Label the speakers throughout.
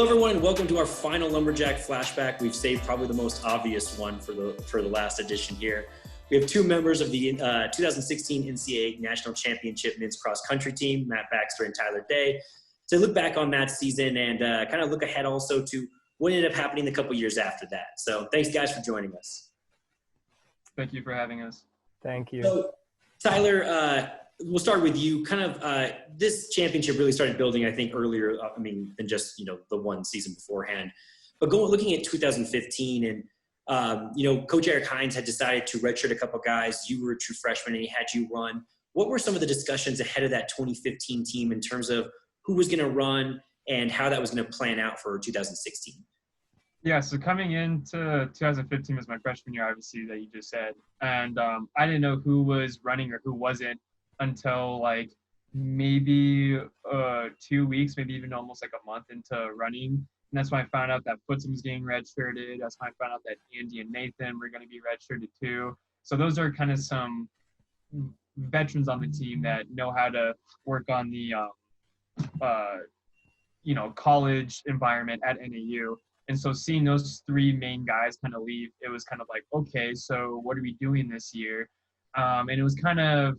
Speaker 1: Hello, everyone, and welcome to our final Lumberjack Flashback. We've saved probably the most obvious one for the last edition here. We have two members of the 2016 NCAA National Championship Men's Cross Country team, Matt Baxter and Tyler Day, to look back on Matt's season and kind of look ahead also to what ended up happening the couple years after that. So thanks, guys, for joining us.
Speaker 2: Thank you for having us.
Speaker 3: Thank you.
Speaker 1: So, Tyler, we'll start with you. Kind of this championship really started building, I think, earlier. Than just the one season beforehand. But looking at 2015, and Coach Eric Hines had decided to redshirt a couple guys. You were a true freshman, and he had you run. What were some of the discussions ahead of that 2015 team in terms of who was going to run and how that was going to plan out for 2016?
Speaker 2: Yeah, so coming into 2015 was my freshman year, obviously, that you just said. And I didn't know who was running or who wasn't until maybe 2 weeks, maybe even almost a month into running. And that's when I found out that Footsum was getting redshirted. That's when I found out that Andy and Nathan were going to be redshirted too. So those are kind of some veterans on the team that know how to work on the, college environment at NAU. And so seeing those three main guys kind of leave, it was kind of like, okay, so what are we doing this year? And it was kind of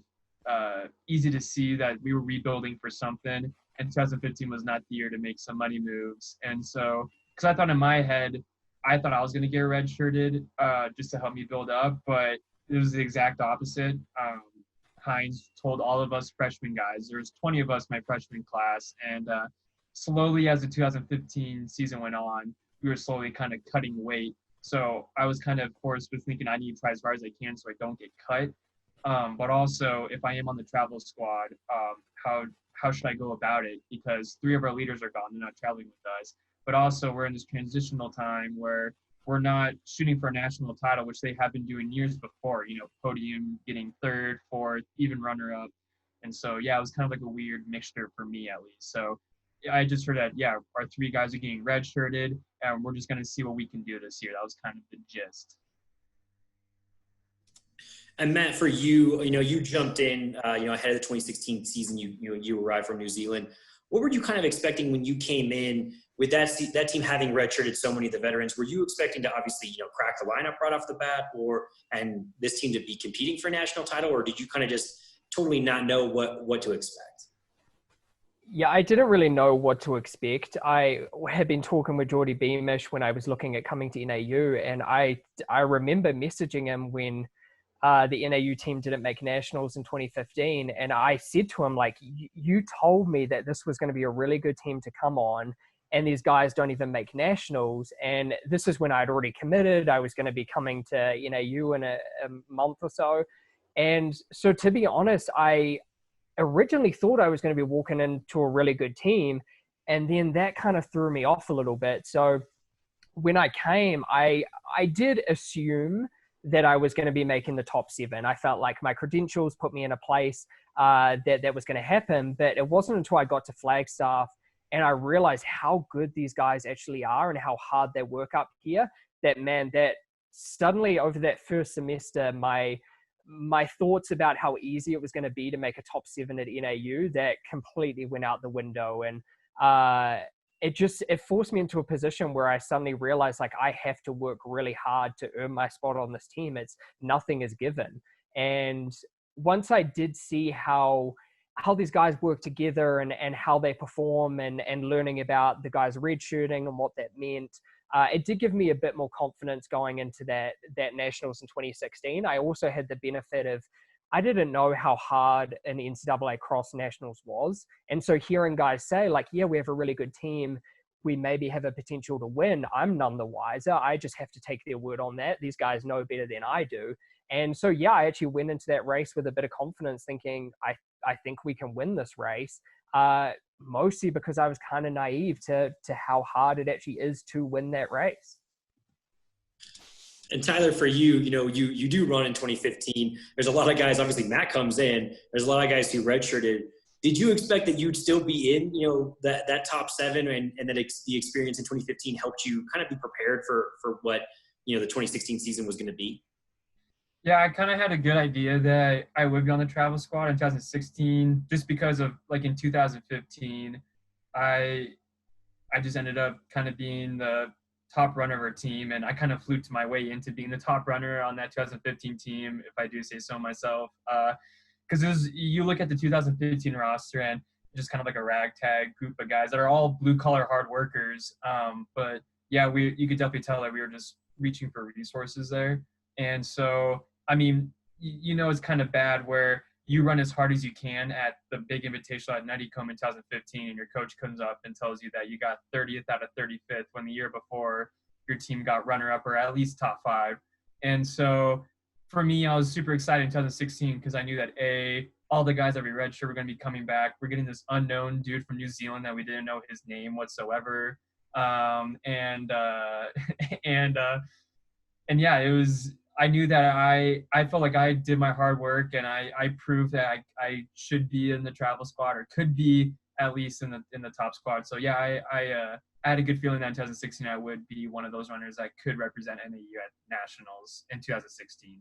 Speaker 2: easy to see that we were rebuilding for something, and 2015 was not the year to make some money moves. And so, because I thought in my head, I thought I was going to get redshirted just to help me build up, but it was the exact opposite. Hines told all of us freshman guys, there was 20 of us my freshman class, and slowly as the 2015 season went on, we were slowly kind of cutting weight. So I was kind of forced with thinking I need to try as hard as I can so I don't get cut. But also, if I am on the travel squad, how should I go about it? Because three of our leaders are gone; they're not traveling with us. But also, we're in this transitional time where we're not shooting for a national title, which they have been doing years before. Podium, getting third, fourth, even runner-up. And so, yeah, it was kind of like a weird mixture for me, at least. So I just heard that, yeah, our three guys are getting redshirted, and we're just going to see what we can do this year. That was kind of the gist.
Speaker 1: And Matt, for you, you jumped in, ahead of the 2016 season. You arrived from New Zealand. What were you kind of expecting when you came in with that team having redshirted so many of the veterans? Were you expecting to obviously, crack the lineup right off the bat, and this team to be competing for a national title, or did you kind of just totally not know what to expect?
Speaker 3: Yeah, I didn't really know what to expect. I had been talking with Geordie Beamish when I was looking at coming to NAU, and I remember messaging him when the NAU team didn't make nationals in 2015. And I said to him, you told me that this was going to be a really good team to come on, and these guys don't even make nationals. And this is when I'd already committed. I was going to be coming to NAU in a month or so. And so to be honest, I originally thought I was going to be walking into a really good team. And then that kind of threw me off a little bit. So when I came, I did assume that I was going to be making the top 7. I felt like my credentials put me in a place that was going to happen. But it wasn't until I got to Flagstaff and I realized how good these guys actually are and how hard they work up here, that suddenly over that first semester, my thoughts about how easy it was going to be to make a top 7 at NAU, that completely went out the window. And it forced me into a position where I suddenly realized I have to work really hard to earn my spot on this team. Nothing is given. And once I did see how these guys work together and how they perform and learning about the guys redshirting and what that meant, it did give me a bit more confidence going into that nationals in 2016. I also had the benefit of, I didn't know how hard an NCAA cross nationals was. And so hearing guys say yeah, we have a really good team, we maybe have a potential to win, I'm none the wiser. I just have to take their word on that. These guys know better than I do. And so, yeah, I actually went into that race with a bit of confidence thinking, I think we can win this race. Mostly because I was kind of naive to how hard it actually is to win that race.
Speaker 1: And Tyler, for you, you do run in 2015. There's a lot of guys, obviously Matt comes in, there's a lot of guys who redshirted. Did you expect that you'd still be in, that top 7 and that the experience in 2015 helped you kind of be prepared for what, the 2016 season was going to be?
Speaker 2: Yeah, I kind of had a good idea that I would be on the travel squad in 2016, just because of in 2015, I I just ended up kind of being the top runner of our team, and I kind of fluked my way into being the top runner on that 2015 team, if I do say so myself. Because you look at the 2015 roster and just kind of like a ragtag group of guys that are all blue collar hard workers. But yeah, you could definitely tell that we were just reaching for resources there. And so, I mean, it's kind of bad where you run as hard as you can at the big invitational at Nuttycombe in 2015, and your coach comes up and tells you that you got 30th out of 35th when the year before your team got runner-up or at least top 5. And so for me, I was super excited in 2016 because I knew that all the guys that we redshirt were going to be coming back. We're getting this unknown dude from New Zealand that we didn't know his name whatsoever. And yeah, it was. I knew that I felt like I did my hard work, and I proved that I should be in the travel squad, or could be at least in the top squad. So yeah, I had a good feeling that in 2016 I would be one of those runners that could represent NAU at nationals in 2016.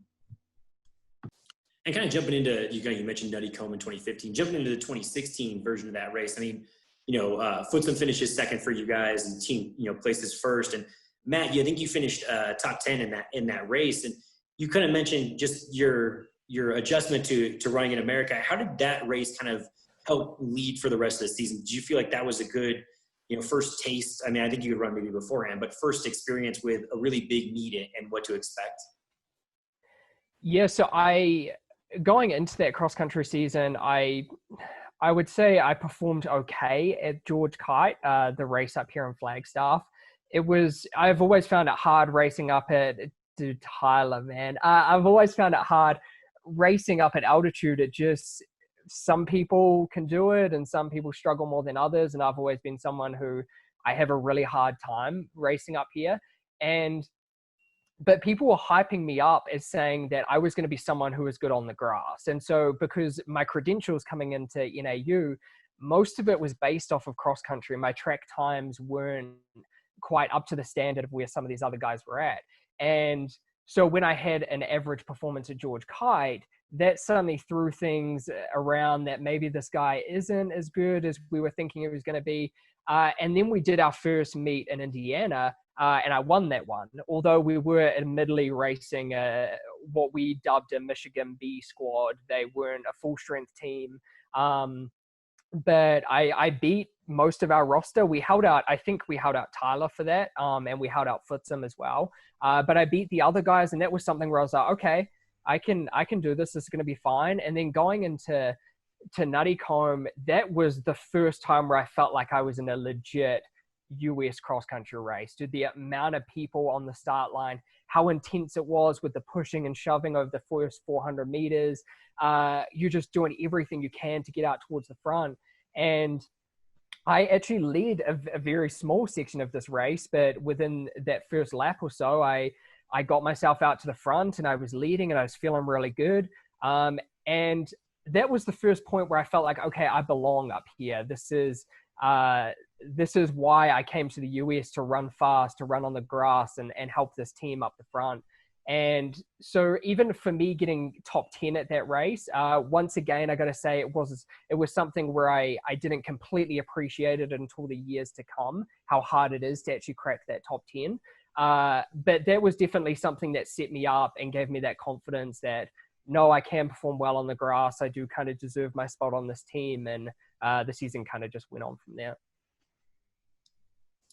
Speaker 1: And kind of jumping into, you mentioned Nuttycombe in 2015, jumping into the 2016 version of that race. I mean, Footsum finishes second for you guys, and the team, places first. And Matt, I think you finished top 10 in that race. And you kind of mentioned just your adjustment to running in America. How did that race kind of help lead for the rest of the season? Did you feel like that was a good, first taste? I mean, I think you could run maybe beforehand, but first experience with a really big meet and what to expect?
Speaker 3: Yeah, so going into that cross-country season, I would say I performed okay at George Kite, the race up here in Flagstaff. I've always found it hard racing up at Tyler, man. I've always found it hard racing up at altitude. Some people can do it and some people struggle more than others. And I've always been someone who I have a really hard time racing up here. But people were hyping me up as saying that I was going to be someone who was good on the grass. And so because my credentials coming into NAU, most of it was based off of cross country. My track times weren't quite up to the standard of where some of these other guys were at. And so when I had an average performance at George Kite, that suddenly threw things around that maybe this guy isn't as good as we were thinking it was going to be. And then we did our first meet in Indiana, and I won that one. Although we were admittedly racing what we dubbed a Michigan B squad. They weren't a full strength team. But I beat most of our roster. I think we held out Tyler for that, and we held out Footsum as well. But I beat the other guys, and that was something where I was like, okay, I can do this. This is going to be fine. And then going into Nuttycombe, that was the first time where I felt like I was in a legit US cross-country race. Dude, the amount of people on the start line, how intense it was with the pushing and shoving over the first 400 meters. You're just doing everything you can to get out towards the front. And I actually led a very small section of this race, but within that first lap or so, I got myself out to the front and I was leading and I was feeling really good. And that was the first point where I felt like, okay, I belong up here. This is why I came to the US, to run fast, to run on the grass and help this team up the front. And so even for me getting top 10 at that race, once again, I got to say it was something where I didn't completely appreciate it until the years to come, how hard it is to actually crack that top 10. But that was definitely something that set me up and gave me that confidence that, no, I can perform well on the grass. I do kind of deserve my spot on this team. And the season kind of just went on from there.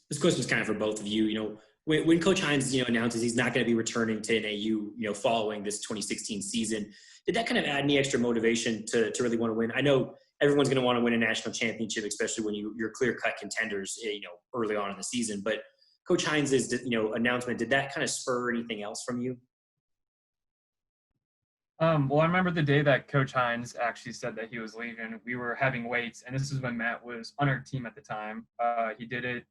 Speaker 1: This question is kind of for both of you. When Coach Hines, announces he's not going to be returning to NAU, following this 2016 season, did that kind of add any extra motivation to really want to win? I know everyone's going to want to win a national championship, especially when you're clear-cut contenders, early on in the season. But Coach Hines's, announcement, did that kind of spur anything else from you?
Speaker 2: Well, I remember the day that Coach Hines actually said that he was leaving. We were having weights, and this is when Matt was on our team at the time. He did it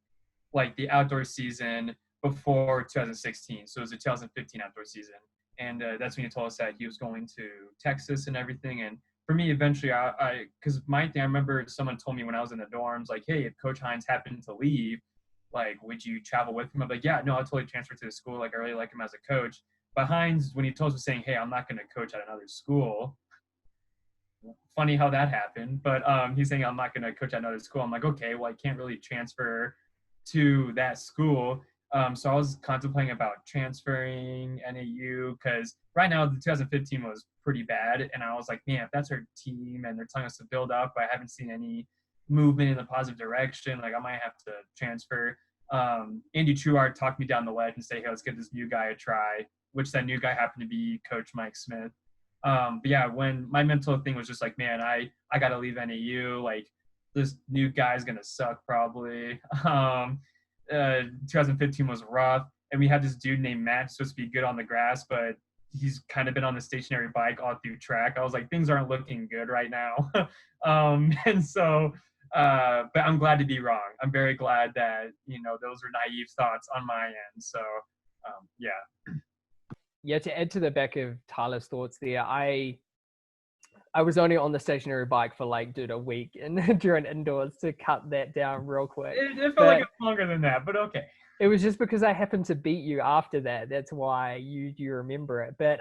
Speaker 2: like the outdoor season before 2016. So it was the 2015 outdoor season. And that's when he told us that he was going to Texas and everything. And for me, eventually, because my thing, I remember someone told me when I was in the dorms, like, hey, if Coach Hines happened to leave, like, would you travel with him? I'm like, yeah, no, I'll totally transfer to the school. Like, I really like him as a coach. But Hines, when he told us, saying, hey, I'm not going to coach at another school. Funny how that happened. But he's saying, I'm not going to coach at another school. I'm like, okay, well, I can't really transfer to that school. So I was contemplating about transferring NAU because right now the 2015 was pretty bad. And I was like, man, if that's our team and they're telling us to build up, but I haven't seen any movement in the positive direction, like I might have to transfer. Andy Truart talked me down the ledge and say, hey, let's give this new guy a try, which that new guy happened to be Coach Mike Smith. But yeah, when my mental thing was just like, man, I got to leave NAU. Like this new guy's going to suck probably. 2015 was rough. And we had this dude named Matt supposed to be good on the grass, but he's kind of been on the stationary bike all through track. I was like, things aren't looking good right now. And so, but I'm glad to be wrong. I'm very glad that, those were naive thoughts on my end. So, yeah.
Speaker 3: Yeah, to add to the back of Tyler's thoughts there, I was only on the stationary bike for a week and during indoors to cut that down real quick.
Speaker 2: It felt like it was longer than that, but okay.
Speaker 3: It was just because I happened to beat you after that. That's why you remember it. But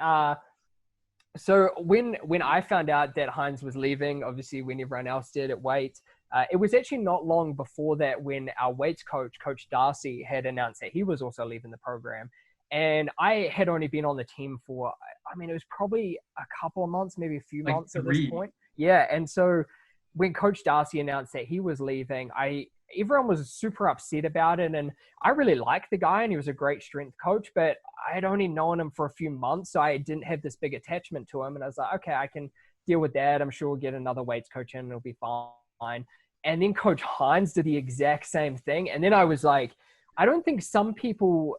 Speaker 3: so when I found out that Hines was leaving, obviously when everyone else did at weight, it was actually not long before that when our weights coach, Coach Darcy, had announced that he was also leaving the program. And I had only been on the team for, it was probably a couple of months, maybe a few months at this point. Yeah. And so when Coach Darcy announced that he was leaving, everyone was super upset about it. And I really liked the guy and he was a great strength coach, but I'd only known him for a few months. So I didn't have this big attachment to him. And I was like, okay, I can deal with that. I'm sure we'll get another weights coach in and it'll be fine. And then Coach Hines did the exact same thing. And then I was like, I don't think some people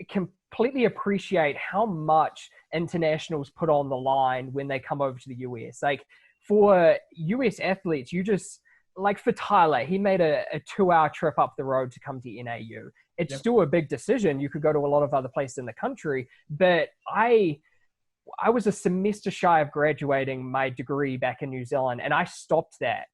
Speaker 3: completely appreciate how much internationals put on the line when they come over to the US. Like for US athletes, you just, like for Tyler, he made a 2-hour trip up the road to come to NAU. It's still a big decision. You could go to a lot of other places in the country, but I was a semester shy of graduating my degree back in New Zealand, and I stopped that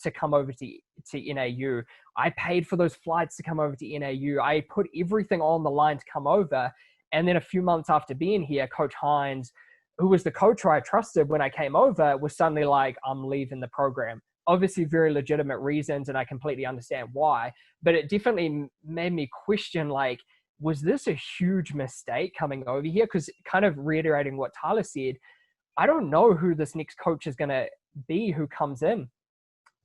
Speaker 3: to come over to NAU. I paid for those flights to come over to NAU. I put everything on the line to come over. And then a few months after being here, Coach Hines, who was the coach I trusted when I came over, was suddenly like, I'm leaving the program. Obviously, very legitimate reasons, and I completely understand why. But it definitely made me question, like, was this a huge mistake coming over here? Because kind of reiterating what Tyler said, I don't know who this next coach is going to be who comes in.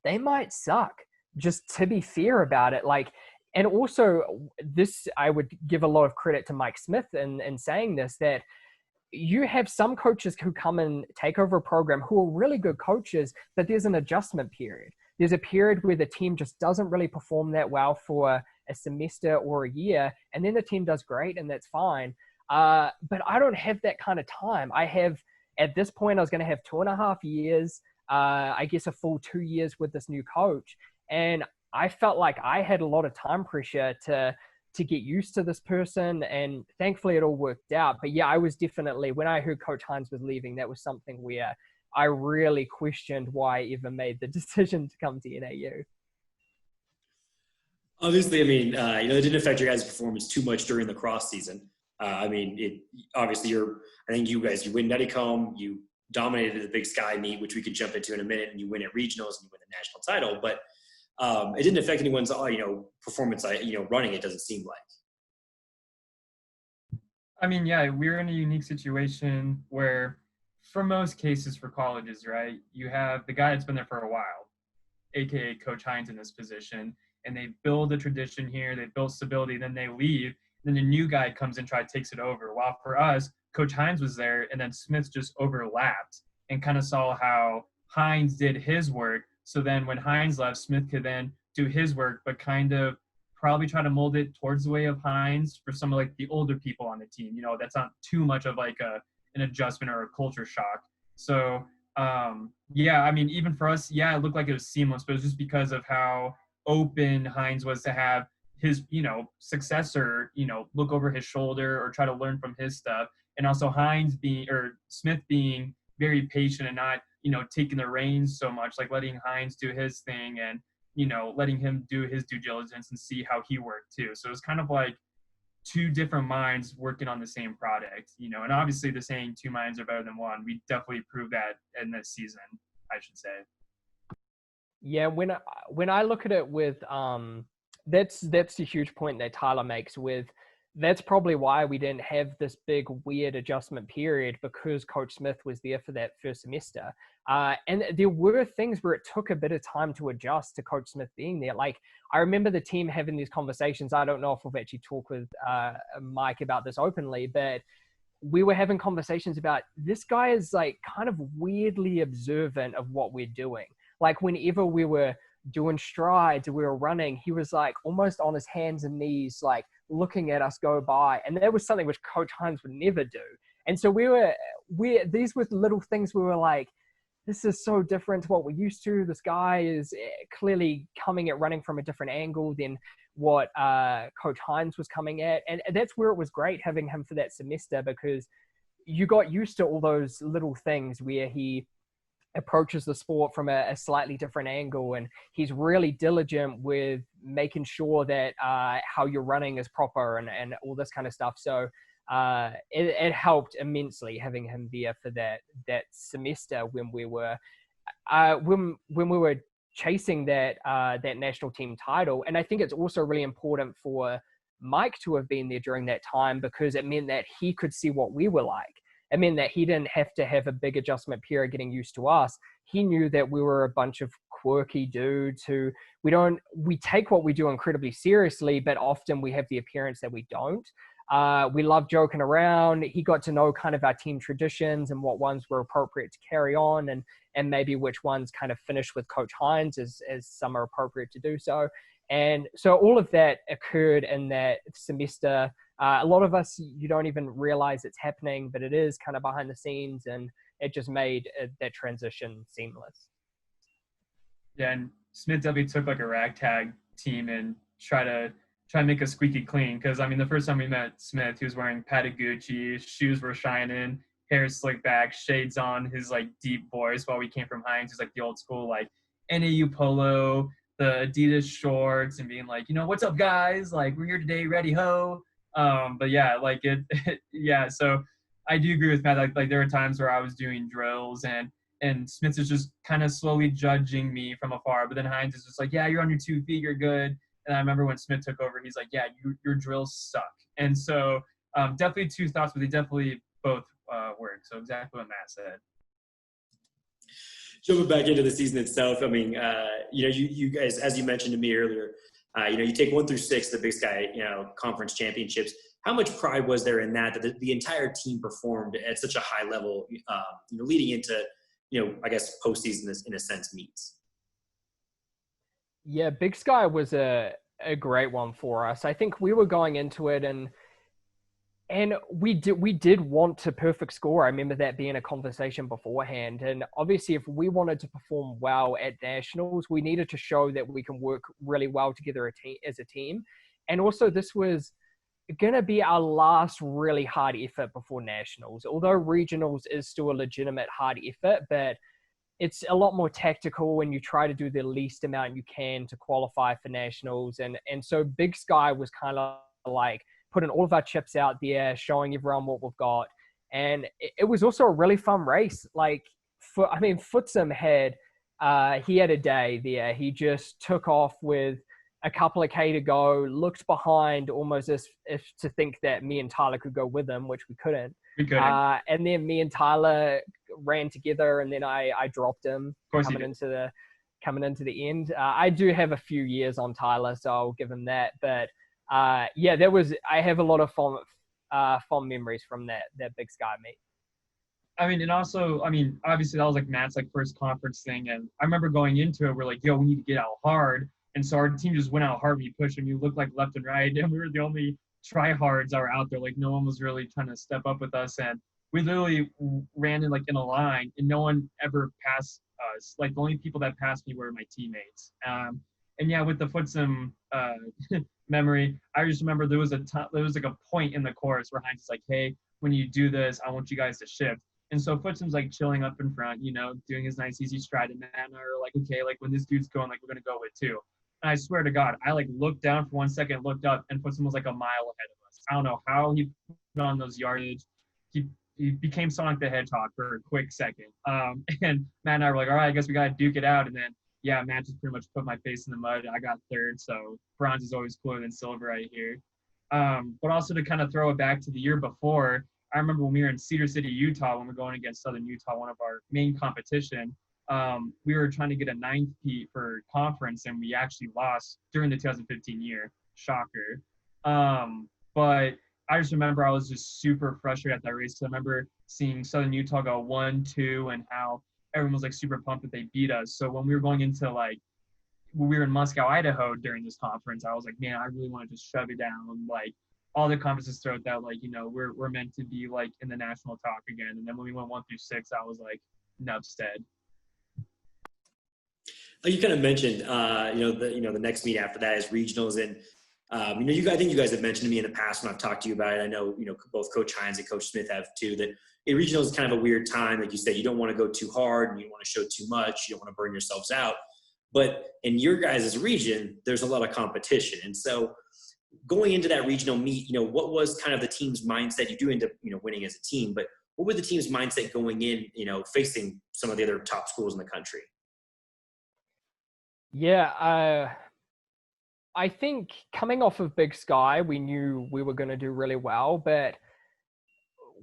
Speaker 3: They might suck, just to be fair about it. Like, and also this, I would give a lot of credit to Mike Smith in saying this, that you have some coaches who come and take over a program who are really good coaches, but there's an adjustment period. There's a period where the team just doesn't really perform that well for a semester or a year, and then the team does great, and that's fine. But I don't have that kind of time. I have, at this point, I was going to have 2.5 years, I guess a full 2 years with this new coach. And I felt like I had a lot of time pressure to get used to this person, and thankfully it all worked out. But yeah, I was definitely, when I heard Coach Hines was leaving, that was something where I really questioned why I ever made the decision to come to NAU.
Speaker 1: Obviously, it didn't affect your guys' performance too much during the cross season. Obviously I think you win Nuttycombe, you dominated the Big Sky meet, which we could jump into in a minute, and you win at regionals and you win the national title. But it didn't affect anyone's, performance, running, it doesn't seem like.
Speaker 2: We're in a unique situation where for most cases for colleges, right, you have the guy that's been there for a while, aka Coach Hines in this position, and they build a tradition here, they build stability, then they leave, then the new guy comes in, takes it over. While for us, Coach Hines was there, and then Smith just overlapped and kind of saw how Hines did his work. So then when Hines left, Smith could then do his work, but kind of probably try to mold it towards the way of Hines for some of like the older people on the team. That's not too much of like an adjustment or a culture shock. So, even for us, it looked like it was seamless, but it was just because of how open Hines was to have his, successor, look over his shoulder or try to learn from his stuff. And also Smith being very patient and not, taking the reins so much, like letting Hines do his thing and, letting him do his due diligence and see how he worked too. So it was kind of like two different minds working on the same product, and obviously the saying 2 minds are better than one. We definitely proved that in this season, I should say.
Speaker 3: Yeah, when I look at it with that's the huge point that Tyler makes with. That's probably why we didn't have this big weird adjustment period, because Coach Smith was there for that first semester. And there were things where it took a bit of time to adjust to Coach Smith being there. Like, I remember the team having these conversations. I don't know if we've actually talked with Mike about this openly, but we were having conversations about, this guy is like kind of weirdly observant of what we're doing. Like, whenever we were doing strides or we were running, he was like almost on his hands and knees, like looking at us go by. And that was something which Coach Hines would never do. And so these were little things we were like, this is so different to what we're used to. This guy is clearly coming at running from a different angle than what Coach Hines was coming at. And that's where it was great having him for that semester, because you got used to all those little things where he approaches the sport from a slightly different angle, and he's really diligent with making sure that how you're running is proper and all this kind of stuff. So it helped immensely having him there for that semester when we were chasing that national team title. And I think it's also really important for Mike to have been there during that time, because it meant that he could see what we were like. It meant that he didn't have to have a big adjustment period getting used to us. He knew that we were a bunch of quirky dudes who we take what we do incredibly seriously, but often we have the appearance that we don't. We love joking around. He got to know kind of our team traditions and what ones were appropriate to carry on, and maybe which ones kind of finish with Coach Hines as some are appropriate to do so. And so all of that occurred in that semester. A lot of us, you don't even realize it's happening, but it is kind of behind the scenes, and it just made that transition seamless.
Speaker 2: Yeah, and Smith definitely took like a ragtag team and try to make us squeaky clean. Because I mean, the first time we met Smith, he was wearing padded Gucci, shoes were shining, hair slicked back, shades on, his like deep voice. While we came from Hines, he was like the old school like NAU polo, the Adidas shorts, and being like, what's up, guys? Like, we're here today, ready ho. But yeah, like yeah. So I do agree with Matt. Like there were times where I was doing drills and Smith is just kind of slowly judging me from afar. But then Hines is just like, yeah, you're on your 2 feet, you're good. And I remember when Smith took over, he's like, yeah, your drills suck. And so definitely two thoughts, but they definitely both work. So exactly what Matt said.
Speaker 1: Jumping back into the season itself, I mean, you guys, as you mentioned to me earlier, you take 1 through 6, the Big Sky, conference championships. How much pride was there in that the entire team performed at such a high level, leading into, I guess postseason in a sense meets?
Speaker 3: Yeah, Big Sky was a great one for us. I think we were going into it and we did want to perfect score. I remember that being a conversation beforehand. And obviously, if we wanted to perform well at nationals, we needed to show that we can work really well together as a team. And also, this was going to be our last really hard effort before nationals. Although regionals is still a legitimate hard effort, but it's a lot more tactical, and you try to do the least amount you can to qualify for nationals. And so Big Sky was kind of like putting all of our chips out there, showing everyone what we've got. And it was also a really fun race. Like, Futsum he had a day there. He just took off with a couple of K to go, looked behind almost as if to think that me and Tyler could go with him, which we couldn't. And then me and Tyler ran together, and then I dropped him coming into the end. I do have a few years on Tyler, so I'll give him that. But I have a lot of fond memories from that Big Sky meet.
Speaker 2: Obviously that was like Matt's like first conference thing, and I remember going into it, we're like, yo, we need to get out hard, and so our team just went out hard. We pushed, and you looked like left and right, and we were the only tryhards that were out there. Like no one was really trying to step up with us, and we literally ran in a line, and no one ever passed us. Like the only people that passed me were my teammates. And yeah, with the Futsum memory, I just remember there was like a point in the course where Heinz is like, hey, when you do this, I want you guys to shift. And so Futsum's like chilling up in front, doing his nice easy stride, and Matt and I are like, okay, like when this dude's going, like we're gonna go with too. And I swear to God, I like looked down for 1 second, looked up, and Futsum was like a mile ahead of us. I don't know how he put on those yardage. He became Sonic the Hedgehog for a quick second. And Matt and I were like, all right, I guess we got to duke it out. And then, yeah, Matt just pretty much put my face in the mud. I got third, so bronze is always cooler than silver right here. But also to kind of throw it back to the year before, I remember when we were in Cedar City, Utah, when we we're going against Southern Utah, one of our main competition. We were trying to get a ninth peat for conference, and we actually lost during the 2015 year. Shocker. But I just remember I was just super frustrated at that race. So I remember seeing Southern Utah go 1-2 and how everyone was like super pumped that they beat us. So when we were going into like when we were in Moscow, Idaho during this conference, I was like, man, I really want to just shove it down. Like all the conferences throw that, like, you know, we're meant to be like in the national talk again. And then when we went 1 through 6, I was like, nuts dead.
Speaker 1: You kind of mentioned, the next meet after that is regionals, and I think you guys have mentioned to me in the past when I've talked to you about it. I know, both Coach Hines and Coach Smith have too, that regionals is kind of a weird time. Like you said, you don't want to go too hard and you don't want to show too much. You don't want to burn yourselves out. But in your guys' region, there's a lot of competition. And so going into that regional meet, what was kind of the team's mindset? You do end up, winning as a team, but what was the team's mindset going in, facing some of the other top schools in the country?
Speaker 3: Yeah, I think coming off of Big Sky, we knew we were going to do really well, but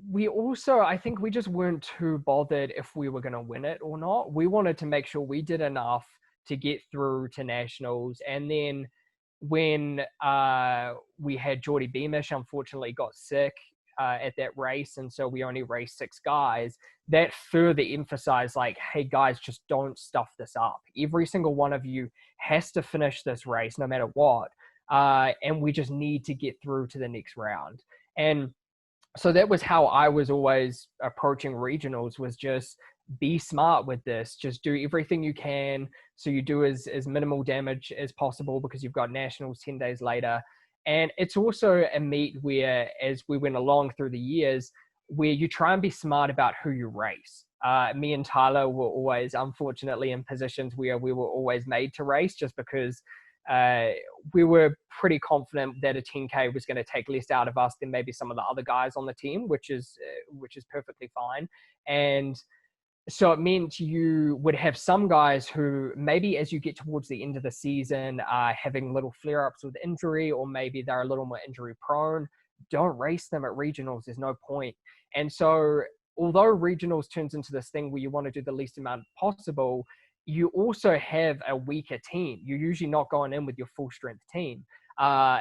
Speaker 3: we also, I think we just weren't too bothered if we were going to win it or not. We wanted to make sure we did enough to get through to nationals. And then when we had Geordie Beamish, unfortunately got sick at that race, and so we only raced 6 guys, that further emphasized, like, hey guys, just don't stuff this up. Every single one of you has to finish this race no matter what, and we just need to get through to the next round. And so that was how I was always approaching regionals, was just be smart with this. Just do everything you can so you do as minimal damage as possible, because you've got nationals 10 days later. And it's also a meet where, as we went along through the years, where you try and be smart about who you race. Me and Tyler were always, unfortunately, in positions where we were always made to race, just because we were pretty confident that a 10K was going to take less out of us than maybe some of the other guys on the team, which is perfectly fine. And so it meant you would have some guys who maybe as you get towards the end of the season are having little flare-ups with injury, or maybe they're a little more injury prone. Don't race them at regionals. There's no point. And so although regionals turns into this thing where you want to do the least amount possible, you also have a weaker team. You're usually not going in with your full strength team,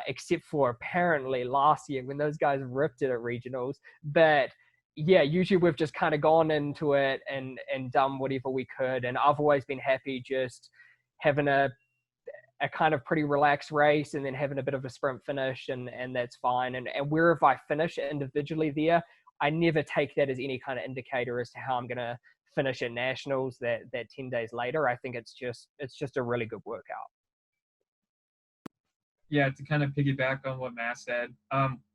Speaker 3: except for apparently last year when those guys ripped it at regionals. But yeah, usually we've just kind of gone into it and done whatever we could. And I've always been happy just having a kind of pretty relaxed race and then having a bit of a sprint finish, and that's fine. And wherever I finish individually there, I never take that as any kind of indicator as to how I'm going to finish at nationals that 10 days later. I think it's just a really good workout.
Speaker 2: Yeah, to kind of piggyback on what Matt said,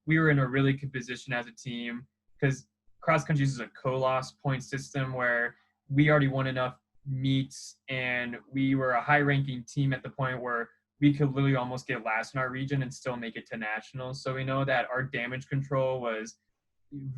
Speaker 2: we were in a really good position as a team, because cross country is a co-loss point system where we already won enough meets, and we were a high-ranking team at the point where we could literally almost get last in our region and still make it to nationals. So we know that our damage control was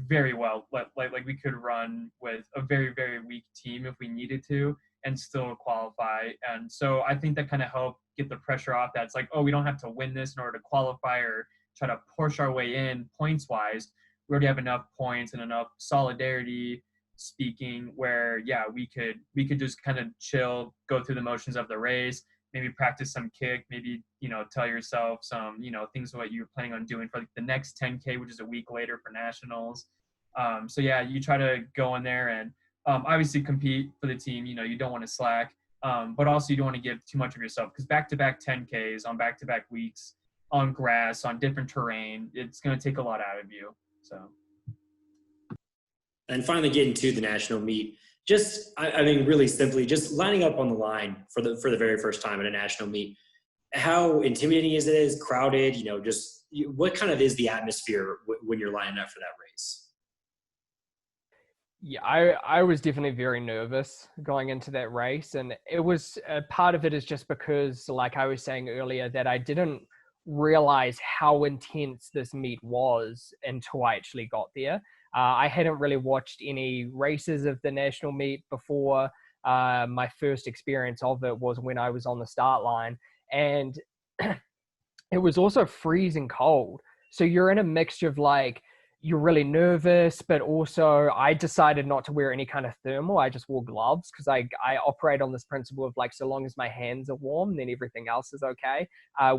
Speaker 2: very well. Like we could run with a very, very weak team if we needed to and still qualify. And so I think that kind of helped get the pressure off. That's like, oh, we don't have to win this in order to qualify or try to push our way in points-wise. We already have enough points and enough solidarity speaking where, yeah, we could just kind of chill, go through the motions of the race, maybe practice some kick, maybe, tell yourself some, things what you're planning on doing for like the next 10K, which is a week later for nationals. So yeah, you try to go in there and obviously compete for the team. You don't want to slack, but also you don't want to give too much of yourself, because back-to-back 10Ks on back-to-back weeks on grass, on different terrain, it's going to take a lot out of you. So,
Speaker 1: and finally getting to the national meet, just, I mean, really simply, just lining up on the line for the very first time at a national meet. How intimidating is it? Crowded? Just what kind of is the atmosphere when you're lining up for that race?
Speaker 3: Yeah, I was definitely very nervous going into that race, and it was part of it is just because, like I was saying earlier, that I didn't realize how intense this meet was until I actually got there. I hadn't really watched any races of the national meet before, My first experience of it was when I was on the start line, and it was also freezing cold. So you're in a mixture of like, you're really nervous, but also I decided not to wear any kind of thermal. I just wore gloves because I operate on this principle of like, so long as my hands are warm, then everything else is okay,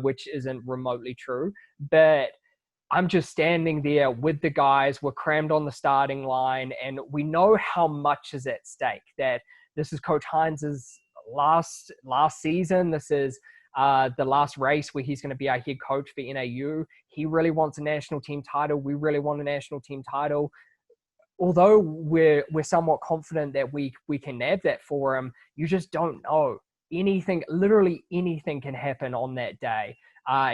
Speaker 3: which isn't remotely true. But I'm just standing there with the guys. We're crammed on the starting line, and we know how much is at stake. That this is Coach Heinz's last season. This is the last race where he's going to be our head coach for NAU. He really wants a national team title. We really want a national team title. Although we're somewhat confident that we can nab that for him, you just don't know. Anything, literally anything can happen on that day.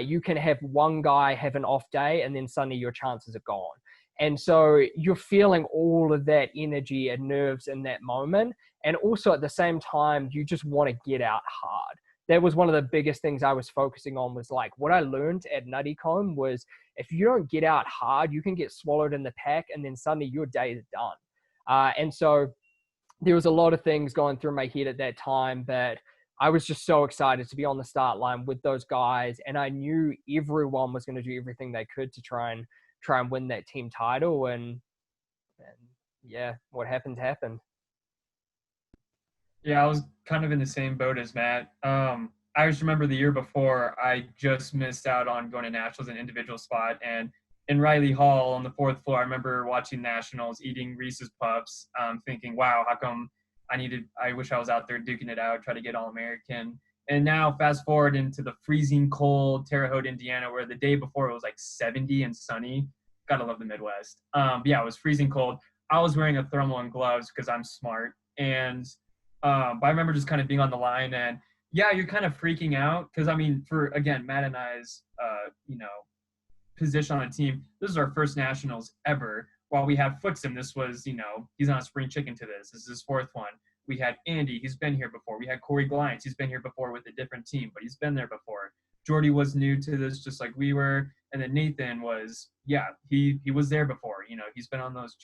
Speaker 3: You can have one guy have an off day, and then suddenly your chances are gone. And so you're feeling all of that energy and nerves in that moment. And also at the same time, you just want to get out hard. That was one of the biggest things I was focusing on, was like what I learned at Nuttycombe was if you don't get out hard, you can get swallowed in the pack, and then suddenly your day is done. And so there was a lot of things going through my head at that time, but I was just so excited to be on the start line with those guys, and I knew everyone was going to do everything they could to try and win that team title. And yeah, what happened happened.
Speaker 2: Yeah, I was kind of in the same boat as Matt. I just remember the year before, I just missed out on going to nationals in individual spot, and in Riley Hall on the fourth floor, I remember watching nationals, eating Reese's Puffs, thinking, wow, how come I wish I was out there duking it out, try to get All-American. And now fast forward into the freezing cold Terre Haute, Indiana, where the day before it was like 70 and sunny. Gotta love the Midwest. But yeah, it was freezing cold. I was wearing a thermal and gloves because I'm smart. And but I remember just kind of being on the line, and yeah, you're kind of freaking out because, I mean, for, again, Matt and I's, position on a team, this is our first nationals ever. While we had Footsim, this was, he's not a spring chicken to this. This is his fourth one. We had Andy, he's been here before. We had Corey Glines, he's been here before with a different team, but he's been there before. Jordy was new to this, just like we were. And then Nathan was, he was there before. He's been on those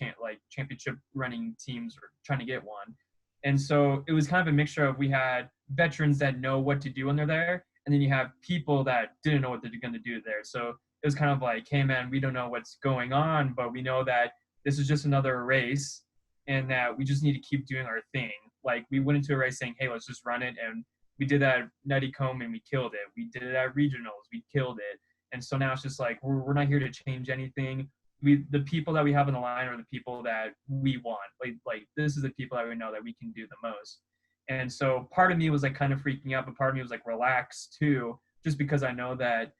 Speaker 2: championship running teams or trying to get one. And so it was kind of a mixture of, we had veterans that know what to do when they're there, and then you have people that didn't know what they're going to do there. So it was kind of like, hey, man, we don't know what's going on, but we know that this is just another race and that we just need to keep doing our thing. Like, we went into a race saying, hey, let's just run it. And we did that at Nuttycombe and we killed it. We did it at regionals. We killed it. And so now it's just like, we're not here to change anything. The people that we have on the line are the people that we want. Like this is the people that we know that we can do the most. And so part of me was like kind of freaking out, but part of me was like relaxed too, just because I know that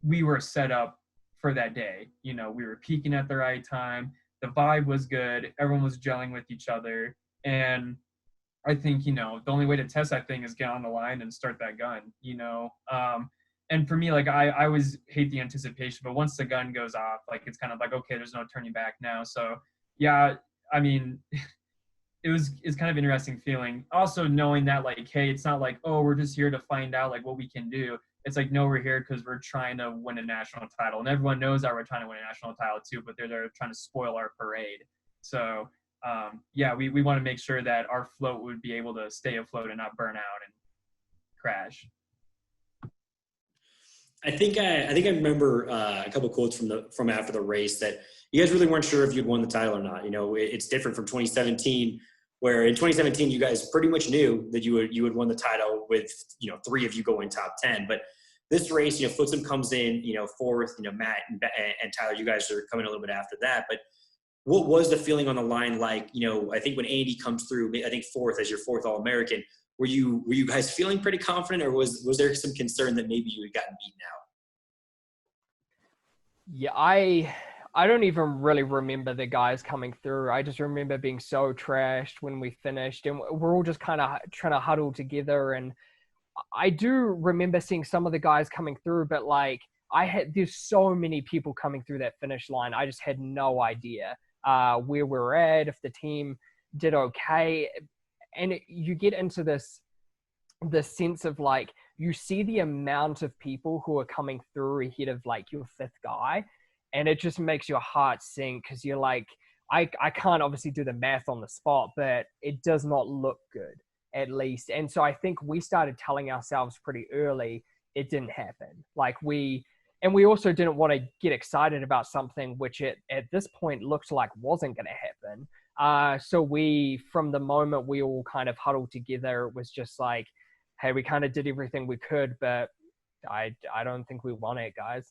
Speaker 2: we were set up for that day. We were peaking at the right time. The vibe was good. Everyone was gelling with each other. And I think, the only way to test that thing is get on the line and start that gun, and for me, like, I always hate the anticipation, but once the gun goes off, like, it's kind of like, okay, there's no turning back now. So yeah, I mean, it's kind of interesting feeling. Also knowing that, like, hey, it's not like, oh, we're just here to find out like what we can do. It's like, no, we're here because we're trying to win a national title, and everyone knows that we're trying to win a national title too, but they're there trying to spoil our parade. So we want to make sure that our float would be able to stay afloat and not burn out and crash.
Speaker 1: I think I remember a couple of quotes from after the race that you guys really weren't sure if you'd won the title or not. It's different from 2017, where in 2017 you guys pretty much knew that you would won the title with 3 of you going top 10. But this race, Footsim comes in fourth. Matt and Tyler, you guys are coming a little bit after that. But what was the feeling on the line like? I think when Andy comes through, I think fourth as your fourth All-American. Were you guys feeling pretty confident, or was there some concern that maybe you had gotten beaten out?
Speaker 3: Yeah, I don't even really remember the guys coming through. I just remember being so trashed when we finished, and we're all just kind of trying to huddle together. And I do remember seeing some of the guys coming through, but like there's so many people coming through that finish line. I just had no idea where we're at, if the team did okay. And you get into this sense of like, you see the amount of people who are coming through ahead of like your fifth guy, and it just makes your heart sink because you're like, I can't obviously do the math on the spot, but it does not look good. at least. And so I think we started telling ourselves pretty early it didn't happen. Like we also didn't want to get excited about something which at this point looked like wasn't going to happen. So we, from the moment we all kind of huddled together, it was just like, hey, we kind of did everything we could, but I don't think we won it, guys.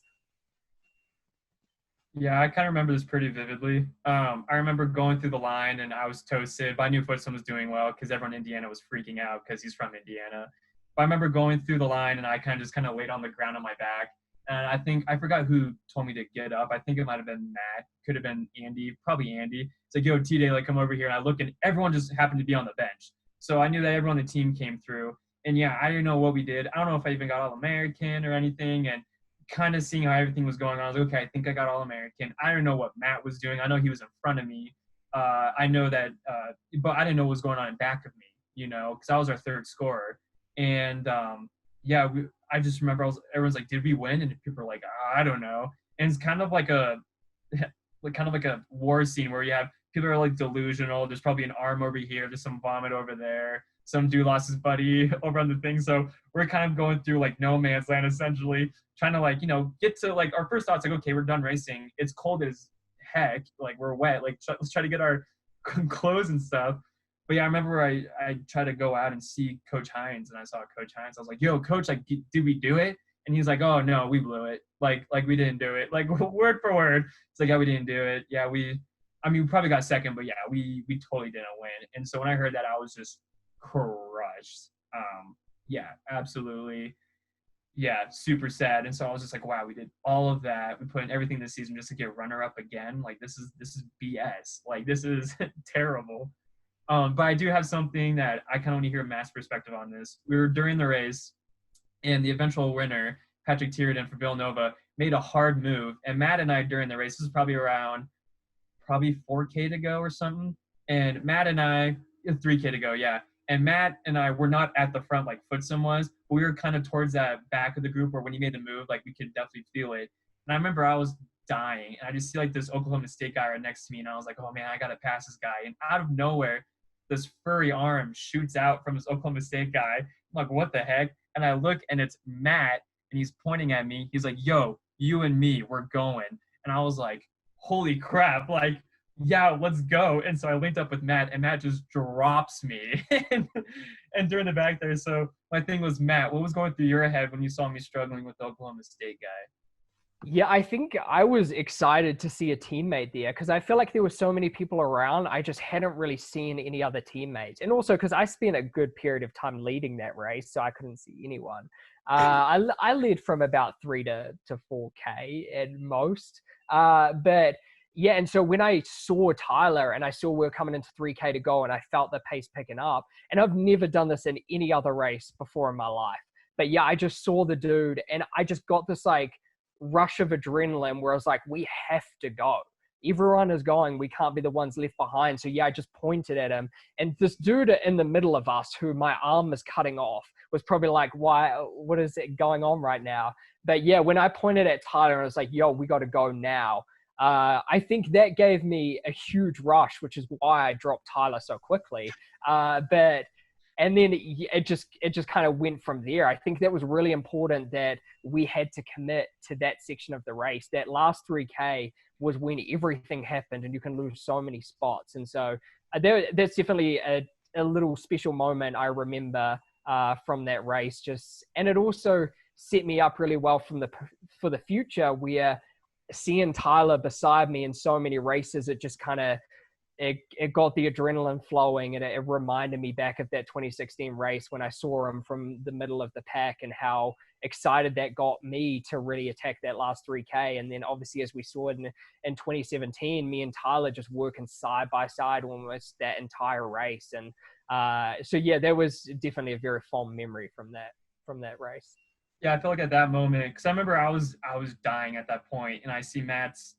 Speaker 2: Yeah, I kind of remember this pretty vividly. I remember going through the line and I was toasted, but I knew Footson was doing well because everyone in Indiana was freaking out because he's from Indiana. But I remember going through the line and I kind of just laid on the ground on my back. And I think, I forgot who told me to get up. I think it might have been Matt. Could have been Andy, probably Andy. It's like, yo, T-Day, like, come over here. And I look and everyone just happened to be on the bench. So I knew that everyone on the team came through. And yeah, I didn't know what we did. I don't know if I even got All-American or anything. And kind of seeing how everything was going on, I was like, okay, I think I got All-American. I don't know what Matt was doing. I know he was in front of me. I know that, but I didn't know what was going on in back of me, because I was our third scorer. And yeah, I just remember everyone's like, did we win? And people were like, I don't know. And it's kind of like a war scene where you have people are like delusional. There's probably an arm over here. There's some vomit over there. Some dude lost his buddy over on the thing. So we're kind of going through like no man's land, essentially, trying to get to our first thought's like, okay, we're done racing. It's cold as heck. Like we're wet. Like let's try to get our clothes and stuff. But yeah, I remember I tried to go out and see Coach Hines, and I saw Coach Hines. I was like, yo, Coach, like, did we do it? And he's like, oh, no, we blew it. Like we didn't do it. Like, word for word. It's like, yeah, we didn't do it. Yeah, we probably got second, but yeah, we totally didn't win. And so when I heard that, I was just crushed. Yeah, absolutely. Yeah, super sad. And so I was just like, wow, we did all of that. We put in everything this season just to get runner-up again. Like, this is BS. Like, this is terrible. But I do have something that I kind of want to hear Matt's perspective on this. We were during the race, and the eventual winner, Patrick Tierden for Villanova, made a hard move. And Matt and I during the race, this is probably around 4K to go or something. And Matt and I, 3K to go, yeah. And Matt and I were not at the front like Footson was. But we were kind of towards that back of the group where when he made the move, like we could definitely feel it. And I remember I was dying. And I just see like this Oklahoma State guy right next to me. And I was like, oh man, I got to pass this guy. And out of nowhere, this furry arm shoots out from this Oklahoma State guy. I'm like, what the heck? And I look, and it's Matt, and he's pointing at me. He's like, yo, you and me, we're going. And I was like, holy crap, like, yeah, let's go. And so I linked up with Matt, and Matt just drops me and during the back there. So my thing was, Matt, what was going through your head when you saw me struggling with the Oklahoma State guy?
Speaker 3: Yeah, I think I was excited to see a teammate there because I feel like there were so many people around. I just hadn't really seen any other teammates. And also because I spent a good period of time leading that race, so I couldn't see anyone. I led from about 3 to 4K at most. But yeah, and so when I saw Tyler and I saw we were coming into 3K to go and I felt the pace picking up, and I've never done this in any other race before in my life. But yeah, I just saw the dude and I just got this like rush of adrenaline where I was like, we have to go. Everyone is going. We can't be the ones left behind. So yeah, I just pointed at him. And this dude in the middle of us who my arm is cutting off was probably like, what is it going on right now? But yeah, when I pointed at Tyler, I was like, yo, we got to go now. I think that gave me a huge rush, which is why I dropped Tyler so quickly. And then it just kind of went from there. I think that was really important that we had to commit to that section of the race. That last 3K was when everything happened and you can lose so many spots. And so that's definitely a little special moment I remember from that race. And it also set me up really well for the future, where seeing Tyler beside me in so many races, it just kind of, it got the adrenaline flowing, and it reminded me back of that 2016 race when I saw him from the middle of the pack and how excited that got me to really attack that last 3K. And then obviously, as we saw it in 2017, me and Tyler just working side by side almost that entire race. And so yeah, there was definitely a very fond memory from that race.
Speaker 2: Yeah, I feel like at that moment, because I remember I was dying at that point, and I see Matt's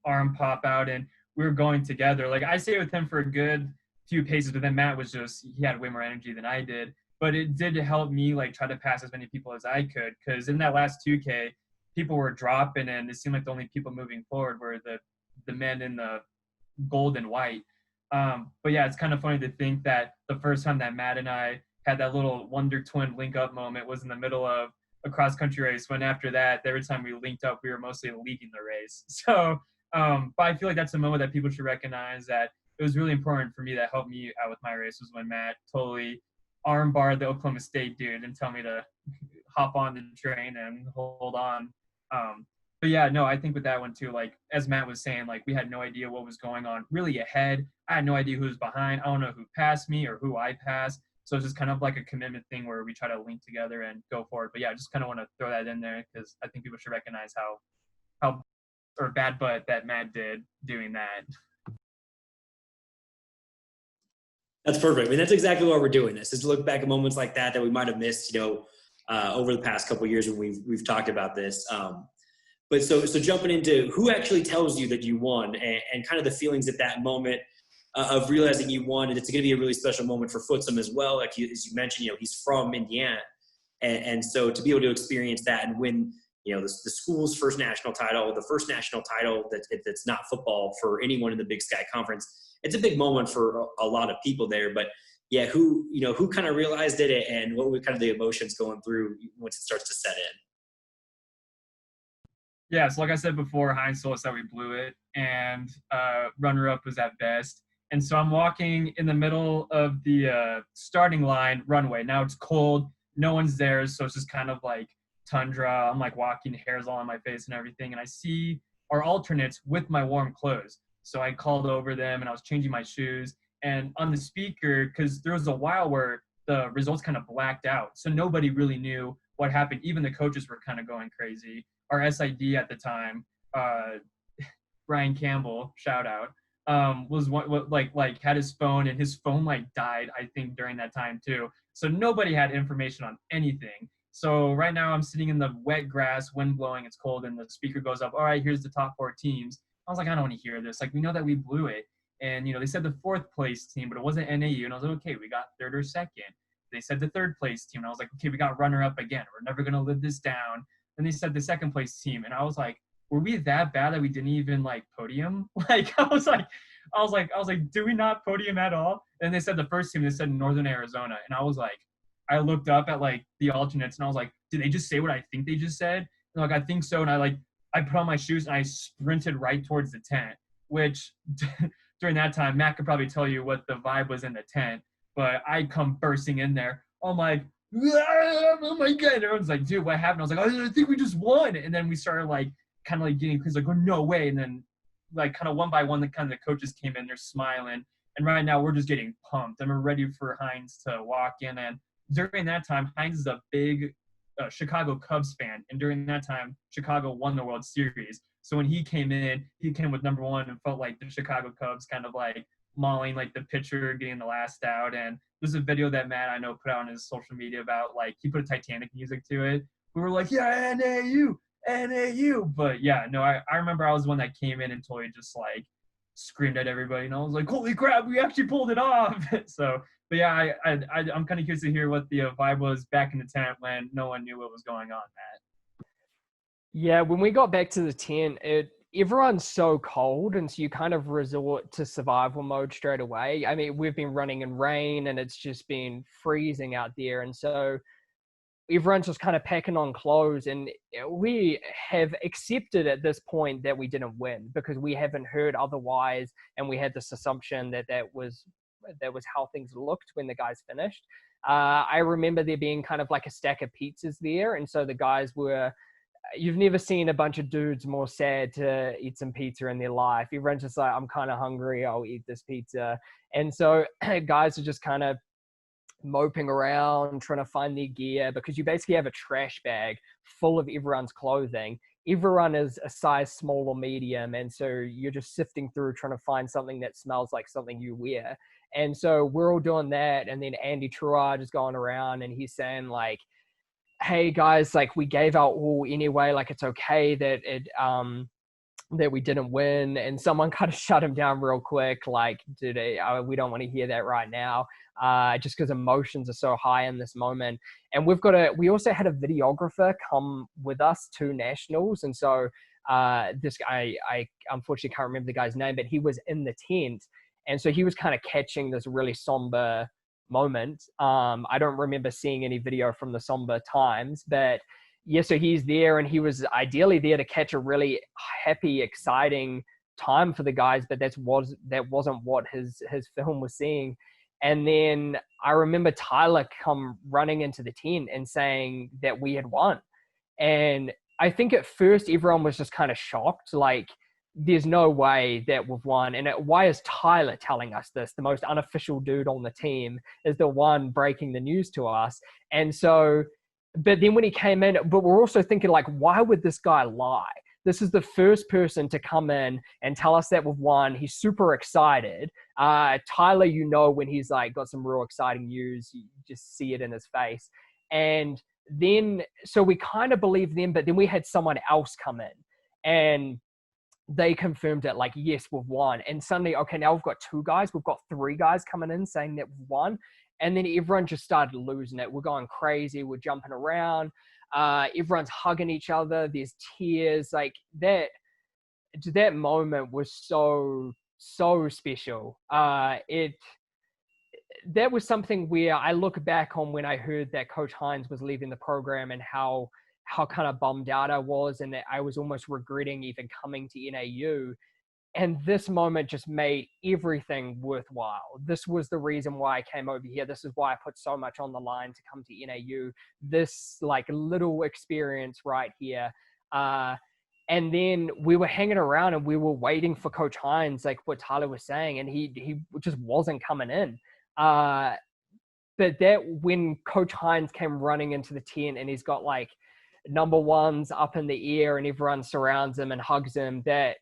Speaker 2: arm pop out, and we were going together. Like, I stayed with him for a good few paces, but then Matt he had way more energy than I did. But it did help me, like, try to pass as many people as I could, because in that last 2K, people were dropping, and it seemed like the only people moving forward were the men in the gold and white. But yeah, it's kind of funny to think that the first time that Matt and I had that little Wonder Twin link up moment was in the middle of a cross country race, when after that, every time we linked up, we were mostly leading the race. So, but I feel like that's a moment that people should recognize, that it was really important for me, that helped me out with my race, was when Matt totally armbarred the Oklahoma State dude and tell me to hop on the train and hold on. But yeah, no, I think with that one too, like as Matt was saying, like we had no idea what was going on really ahead. I had no idea who was behind. I don't know who passed me or who I passed. So it's just kind of like a commitment thing where we try to link together and go forward. But yeah, I just kind of want to throw that in there because I think people should recognize how or bad butt that Matt did doing that.
Speaker 1: That's perfect. I mean, that's exactly why we're doing this, is to look back at moments like that we might have missed, over the past couple of years when we've talked about this. But so jumping into who actually tells you that you won, and kind of the feelings at that moment of realizing you won, and it's going to be a really special moment for Footsum as well. Like as you mentioned, he's from Indiana, and so to be able to experience that and win, the school's first national title, the first national title that's not football for anyone in the Big Sky Conference. It's a big moment for a lot of people there. But yeah, who kind of realized it, and what were kind of the emotions going through once it starts to set in?
Speaker 2: Yeah, so like I said before, Heinz told us that we blew it, and runner-up was at best. And so I'm walking in the middle of the starting line runway. Now it's cold, no one's there, so it's just kind of like tundra. I'm like walking, hair's all on my face and everything, and I see our alternates with my warm clothes. So I called over them, and I was changing my shoes. And on the speaker, because there was a while where the results kind of blacked out, so nobody really knew what happened. Even the coaches were kind of going crazy. Our SID at the time, Brian Campbell, shout out, was like had his phone, and his phone like died, I think, during that time too. So nobody had information on anything. So right now I'm sitting in the wet grass, wind blowing, it's cold, and the speaker goes up, all right, here's the top 4 teams. I was like, I don't want to hear this. Like, we know that we blew it. And, they said the 4th place team, but it wasn't NAU. And I was like, okay, we got 3rd or 2nd. They said the 3rd place team. And I was like, okay, we got runner up again. We're never going to live this down. Then they said the 2nd place team. And I was like, were we that bad that we didn't even like podium? Like, I was like, do we not podium at all? And they said the first team, they said Northern Arizona. And I was like, I looked up at like the alternates, and I was like, did they just say what I think they just said? And like, I think so. And I put on my shoes and I sprinted right towards the tent, which during that time, Matt could probably tell you what the vibe was in the tent, but I come bursting in there. I'm like, oh my God. And everyone's like, dude, what happened? I was like, I think we just won. And then we started like, kind of like getting, because like, oh, no way. And then like kind of one by one, the coaches came in, they're smiling. And right now we're just getting pumped and we're ready for Heinz to walk in. And during that time, Heinz is a big Chicago Cubs fan, and during that time, Chicago won the World Series. So when he came in, he came with number 1 and felt like the Chicago Cubs kind of like mauling like the pitcher, getting the last out. And there's a video that Matt, I know, put out on his social media about like he put a Titanic music to it. We were like, yeah, NAU. But yeah, no, I remember I was the one that came in and totally just like screamed at everybody, and I was like, holy crap, we actually pulled it off. So. But yeah, I'm kind of curious to hear what the vibe was back in the tent when no one knew what was going on, Matt.
Speaker 3: Yeah, when we got back to the tent, everyone's so cold, and so you kind of resort to survival mode straight away. I mean, we've been running in rain, and it's just been freezing out there, and so everyone's just kind of packing on clothes, and we have accepted at this point that we didn't win because we haven't heard otherwise, and we had this assumption that was how things looked when the guys finished. I remember there being kind of like a stack of pizzas there. And so the guys you've never seen a bunch of dudes more sad to eat some pizza in their life. Everyone's just like, I'm kind of hungry, I'll eat this pizza. And so guys are just kind of moping around, trying to find their gear, because you basically have a trash bag full of everyone's clothing. Everyone is a size small or medium. And so you're just sifting through, trying to find something that smells like something you wear. And so we're all doing that. And then Andy Truard is going around and he's saying like, hey guys, like we gave our all anyway, like it's okay that that we didn't win. And someone kind of shut him down real quick, like, dude, we don't want to hear that right now, just because emotions are so high in this moment. And we also had a videographer come with us to nationals. And so this guy, I unfortunately can't remember the guy's name, but he was in the tent. And so he was kind of catching this really somber moment. I don't remember seeing any video from the somber times, but yeah, so he's there, and he was ideally there to catch a really happy, exciting time for the guys, but that wasn't what his film was seeing. And then I remember Tyler come running into the tent and saying that we had won. And I think at first everyone was just kind of shocked, like, there's no way that we've won. And why is Tyler telling us this? The most unofficial dude on the team is the one breaking the news to us. And so, but then when he came in, but we're also thinking, like, why would this guy lie? This is the first person to come in and tell us that we've won. He's super excited. Tyler, when he's like got some real exciting news, you just see it in his face. And then, so we kind of believed them, but then we had someone else come in and they confirmed it, like, yes, we've won. And suddenly, okay, now we've got 2 guys. We've got 3 guys coming in saying that we've won. And then everyone just started losing it. We're going crazy. We're jumping around. Everyone's hugging each other. There's tears. Like, that moment was so special. That was something where I look back on when I heard that Coach Hines was leaving the program, and how kind of bummed out I was, and that I was almost regretting even coming to NAU. And this moment just made everything worthwhile. This was the reason why I came over here. This is why I put so much on the line to come to NAU. This like little experience right here. And then we were hanging around and we were waiting for Coach Hines, like what Tyler was saying, and he just wasn't coming in. But that when Coach Hines came running into the tent and he's got like number ones up in the air and everyone surrounds him and hugs him, that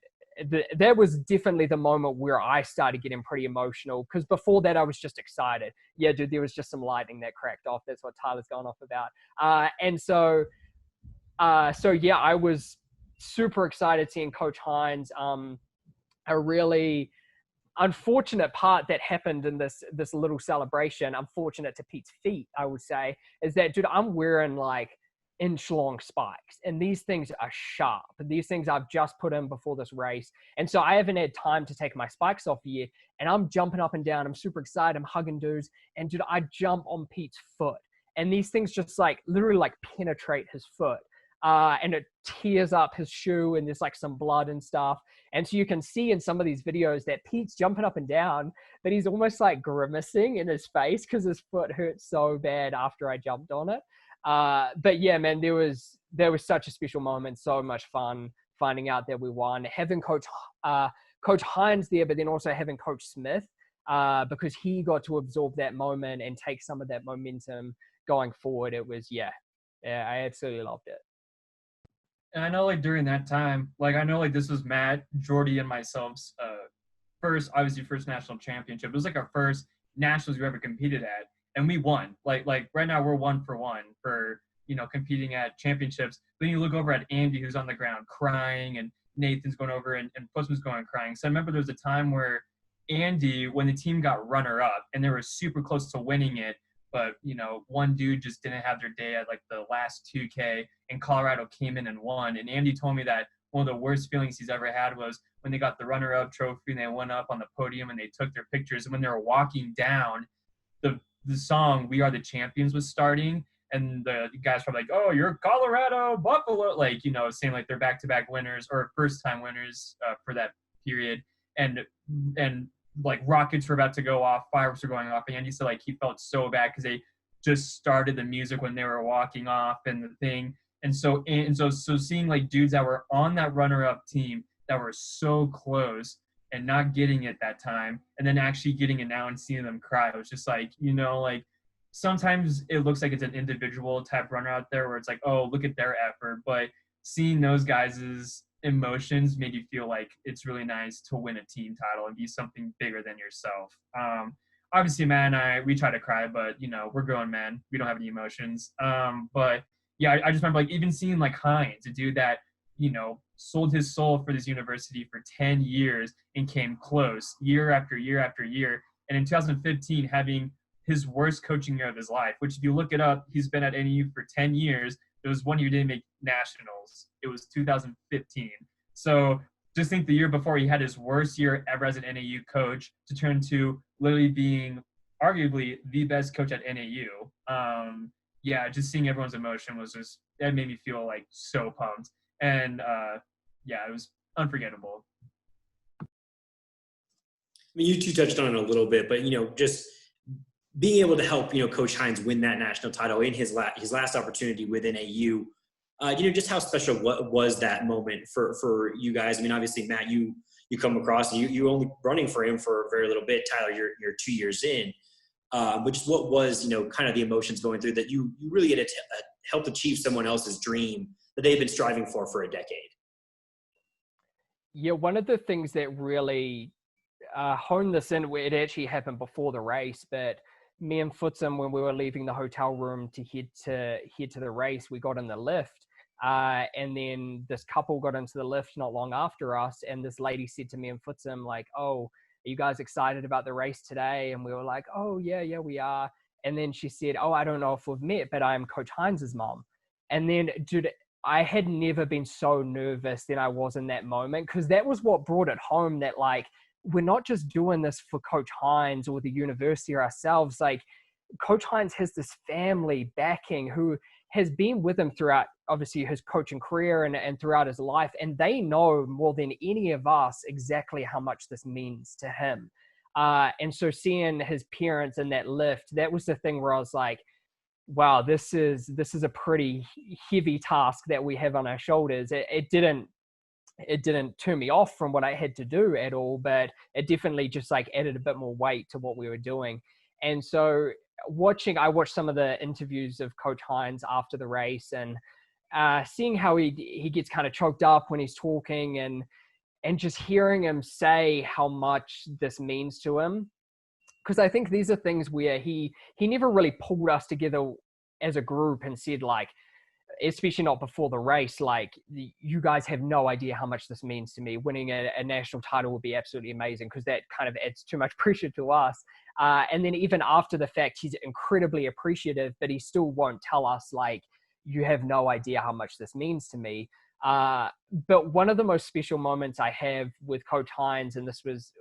Speaker 3: was definitely the moment where I started getting pretty emotional, because before that I was just excited. Yeah, dude, there was just some lightning that cracked off. That's what Tyler's going off about. And so yeah, I was super excited seeing Coach Hines. A really unfortunate part that happened in this little celebration, unfortunate to Pete's feet, I would say, is that, dude, I'm wearing like inch-long spikes, and these things are sharp. These things I've just put in before this race, and so I haven't had time to take my spikes off yet, and I'm jumping up and down. I'm super excited. I'm hugging dudes, and dude, I jump on Pete's foot, and these things just like literally like penetrate his foot, and it tears up his shoe, and there's like some blood and stuff. And so you can see in some of these videos that Pete's jumping up and down, but he's almost like grimacing in his face because his foot hurt so bad after I jumped on it. But yeah, man, there was such a special moment, so much fun finding out that we won, having Coach Hines there, but then also having Coach Smith, because he got to absorb that moment and take some of that momentum going forward. It was, yeah, I absolutely loved it.
Speaker 2: And I know, like, during that time, like, I know, like, this was Matt, Jordy, and myself's first national championship. It was like our first nationals we ever competed at. And we won. Like right now we're 1 for 1 for, competing at championships. Then you look over at Andy, who's on the ground crying, and Nathan's going over and Postman's going crying. So I remember there was a time where Andy, when the team got runner up and they were super close to winning it, but, one dude just didn't have their day at like the last 2K, and Colorado came in and won. And Andy told me that one of the worst feelings he's ever had was when they got the runner-up trophy and they went up on the podium and they took their pictures. And when they were walking down, the song "We Are the Champions" was starting, and the guys were like, "Oh, you're Colorado Buffalo," like, saying like they're back-to-back winners or first-time winners for that period, and like rockets were about to go off, fireworks were going off, and Andy said like he felt so bad because they just started the music when they were walking off and the thing, and so seeing like dudes that were on that runner-up team that were so close and not getting it that time, and then actually getting it now and seeing them cry. It was just like, like sometimes it looks like it's an individual type runner out there where it's like, oh, look at their effort. But seeing those guys' emotions made you feel like it's really nice to win a team title and be something bigger than yourself. Obviously, Matt and I, we try to cry, but, we're grown men. We don't have any emotions. But yeah, I just remember like even seeing like Hines, a dude that, sold his soul for this university for 10 years and came close year after year after year. And in 2015, having his worst coaching year of his life, which if you look it up, he's been at NAU for 10 years. There was one year he didn't make nationals. It was 2015. So just think the year before he had his worst year ever as an NAU coach to turn to literally being arguably the best coach at NAU. Yeah, just seeing everyone's emotion was just, that made me feel like so pumped. And yeah, it was unforgettable.
Speaker 1: I mean, you two touched on it a little bit, but, just being able to help, Coach Hines win that national title in his last opportunity with NAU, just how special was that moment for you guys? I mean, obviously, Matt, you come across, and you only running for him for a very little bit. Tyler, you're 2 years in. But just what was, kind of the emotions going through that you really get to help achieve someone else's dream that they've been striving for a decade?
Speaker 3: Yeah, one of the things that really honed this in, where it actually happened before the race, but me and Footsum, when we were leaving the hotel room to head to the race, we got in the lift, and then this couple got into the lift not long after us, and this lady said to me and Footsum, like, "Oh, are you guys excited about the race today?" And we were like, "Oh yeah, we are." And then she said, "Oh, I don't know if we've met, but I'm Coach Hines's mom." And then, dude, I had never been so nervous than I was in that moment, because that was what brought it home, that like, we're not just doing this for Coach Hines or the university or ourselves. Like, Coach Hines has this family backing who has been with him throughout, obviously, his coaching career and throughout his life. And they know more than any of us exactly how much this means to him. And so seeing his parents in that lift, that was the thing where I was like, wow, this is a pretty heavy task that we have on our shoulders. It didn't turn me off from what I had to do at all, but it definitely just like added a bit more weight to what we were doing. And so I watched some of the interviews of Coach Hines after the race, and seeing how he gets kind of choked up when he's talking, and just hearing him say how much this means to him. Because I think these are things where he never really pulled us together as a group and said, like, especially not before the race, like, you guys have no idea how much this means to me. Winning a national title would be absolutely amazing, because that kind of adds too much pressure to us. And then even after the fact, he's incredibly appreciative, but he still won't tell us, like, you have no idea how much this means to me. But one of the most special moments I have with Coach Hines, and this was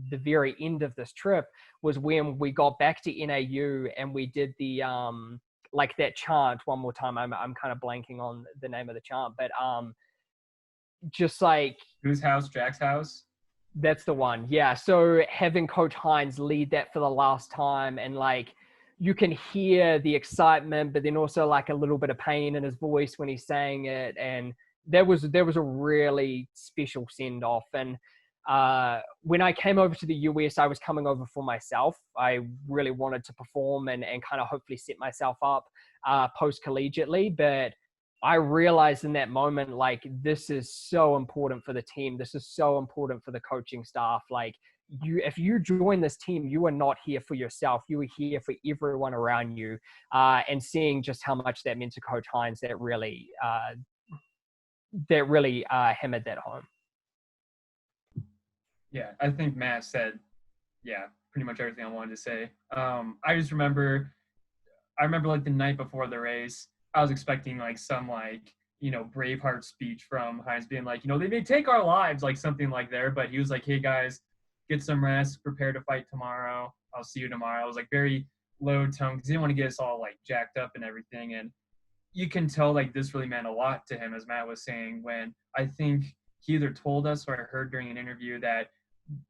Speaker 3: the very end of this trip, was when we got back to NAU and we did the like that chant one more time. I'm kind of blanking on the name of the chant, but just like,
Speaker 2: Whose house? Jack's house?
Speaker 3: that's the one. Yeah. So having Coach Hines lead that for the last time, and like, you can hear the excitement, but then also like a little bit of pain in his voice when he's saying it. And there was a really special send off. And when I came over to the US, I was coming over for myself. I really wanted to perform and kind of hopefully set myself up post-collegiately. But I realized in that moment, like, this is so important for the team. This is so important for the coaching staff. Like, if you join this team, you are not here for yourself. You are here for everyone around you. And seeing just how much that meant to Coach Hines, that really hammered that home.
Speaker 2: Yeah, I think Matt said, pretty much everything I wanted to say. I just remember like the night before the race, I was expecting like some like, Braveheart speech from Hines being like, they may take our lives, like something like there, but he was like, hey guys, get some rest, prepare to fight tomorrow. I'll see you tomorrow. I was like very low tone because he didn't want to get us all like jacked up and everything. And you can tell like this really meant a lot to him, as Matt was saying, when I think he either told us or I heard during an interview that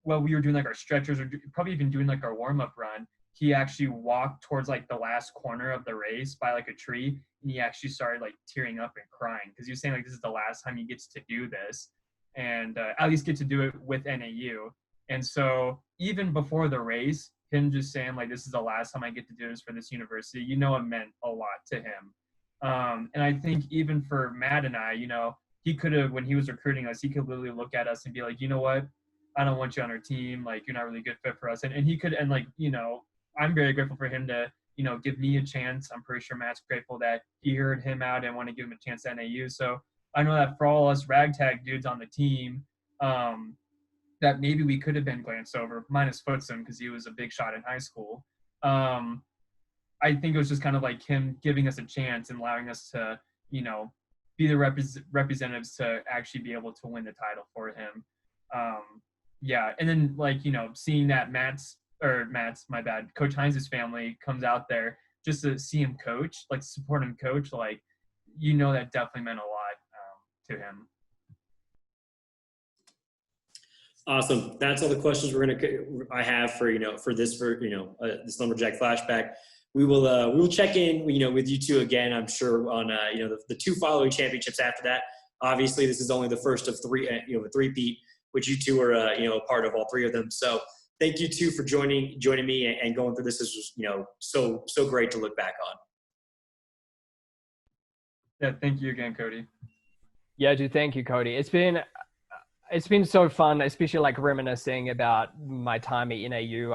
Speaker 2: while we were doing like our stretchers or probably even doing like our warm-up run, he actually walked towards like the last corner of the race by like a tree, and he actually started like tearing up and crying because he was saying like this is the last time he gets to do this, and at least get to do it with NAU. And so even before the race, him just saying like this is the last time I get to do this for this university, it meant a lot to him. And I think even for Matt and I, he could have, when he was recruiting us, he could literally look at us and be like, you know what, I don't want you on our team. Like, you're not really a good fit for us. And he could, and like, I'm very grateful for him to, give me a chance. I'm pretty sure Matt's grateful that he heard him out and want to give him a chance at NAU. So I know that for all us ragtag dudes on the team, that maybe we could have been glanced over, minus Footsum because he was a big shot in high school. I think it was just kind of like him giving us a chance and allowing us to, be the representatives to actually be able to win the title for him. Yeah, and then like, you know, seeing that Coach Hines' family comes out there just to see him coach, like support him coach, like, you know, that definitely meant a lot to him.
Speaker 1: Awesome. That's all the questions I have for this Lumberjack flashback. We will check in with you two again, I'm sure, on the two following championships after that. Obviously, this is only the first of three, a three-peat, which you two are a part of all three of them. So thank you two for joining me and going through this. This was so great to look back on.
Speaker 2: Yeah, thank you again, Cody.
Speaker 3: Yeah, dude, thank you, Cody. It's been so fun, especially like reminiscing about my time at NAU.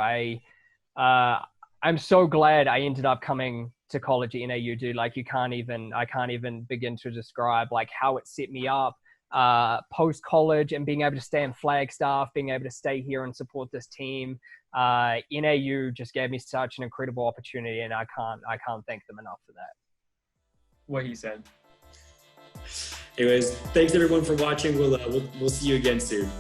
Speaker 3: I'm so glad I ended up coming to college at NAU, dude. Like I can't even begin to describe like how it set me up post college, and being able to stay in Flagstaff, being able to stay here and support this team. NAU just gave me such an incredible opportunity, and I can't thank them enough for that.
Speaker 2: What he said.
Speaker 1: Anyways, thanks everyone for watching. We'll see you again soon.